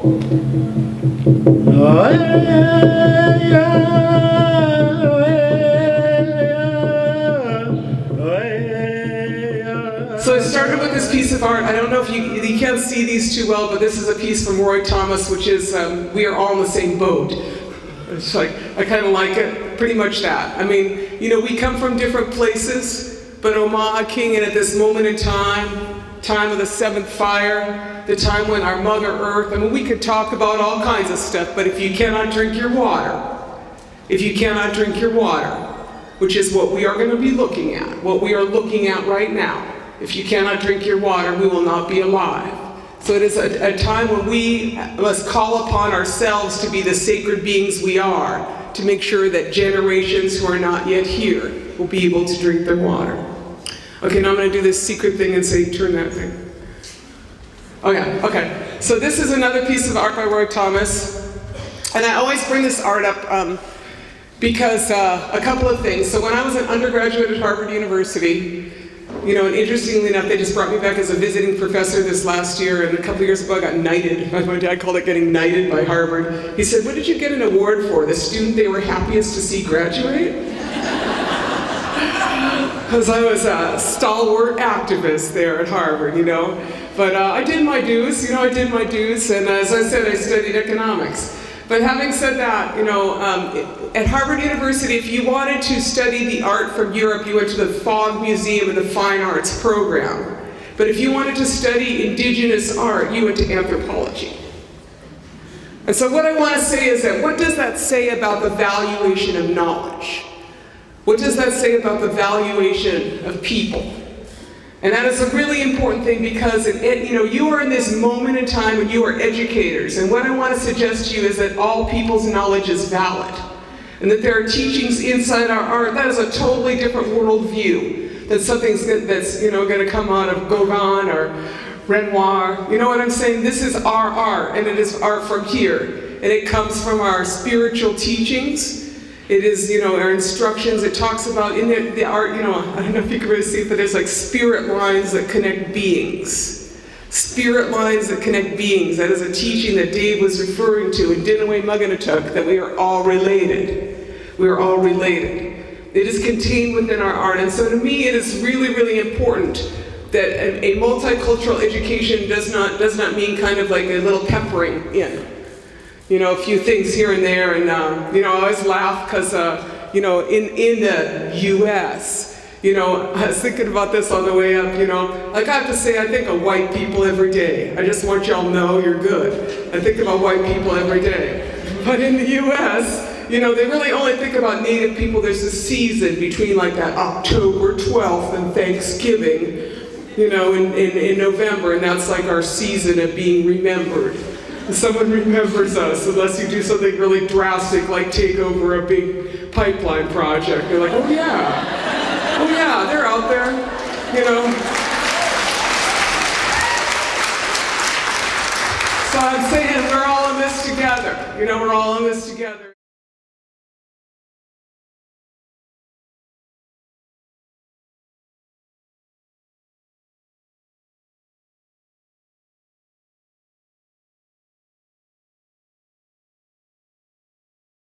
So I started with this piece of art. I don't know if you can't see these too well, but this is a piece from Roy Thomas, which is We Are All in the Same Boat. It's like, I kind of like it, pretty much that. I mean, you know, we come from different places, but Omaha King, and at this moment in time of the seventh fire, the time when our Mother Earth, I mean, we could talk about all kinds of stuff, but if you cannot drink your water, which is what we are going to be looking at, what we are looking at right now, if you cannot drink your water, we will not be alive. So it is a time when we must call upon ourselves to be the sacred beings we are, to make sure that generations who are not yet here will be able to drink their water. Okay, now I'm going to do this secret thing and say, turn that thing. Okay. So this is another piece of art by Roy Thomas. And I always bring this art up because a couple of things. So when I was an undergraduate at Harvard University, you know, and interestingly enough, they just brought me back as a visiting professor this last year, and a couple of years ago I got knighted. My dad called it getting knighted by Harvard. He said, what did you get an award for? The student they were happiest to see graduate? Because I was a stalwart activist there at Harvard, you know. But I did my dues, and as I said, I studied economics. But having said that, you know, at Harvard University, if you wanted to study the art from Europe, you went to the Fogg Museum and the Fine Arts program. But if you wanted to study indigenous art, you went to anthropology. And so what I want to say is that, what does that say about the valuation of knowledge? What does that say about the valuation of people? And that is a really important thing, because you know, you are in this moment in time when you are educators, and what I want to suggest to you is that all people's knowledge is valid, and that there are teachings inside our art that is a totally different worldview than something that's, you know, going to come out of Gauguin or Renoir. You know what I'm saying? This is our art, and it is art from here, and it comes from our spiritual teachings. It is, you know, our instructions. It talks about in the art, you know, I don't know if you can really see it, but there's like spirit lines that connect beings. Spirit lines that connect beings. That is a teaching that Dave was referring to in Dinaway Mugginatuk, that we are all related. We are all related. It is contained within our art. And so to me, it is really, really important that a multicultural education does not mean kind of like a little peppering in. You know, a few things here and there, and you know, I always laugh because you know, in the U.S., you know, I was thinking about this on the way up. You know, like I have to say, I think of white people every day. I just want y'all to know you're good. I think about white people every day. But in the U.S., you know, they really only think about Native people. There's a season between like that October 12th and Thanksgiving, you know, in November, and that's like our season of being remembered. Someone remembers us, unless you do something really drastic, like take over a big pipeline project. They're like, oh yeah, they're out there, you know. So I'm saying we're all in this together. You know, we're all in this together.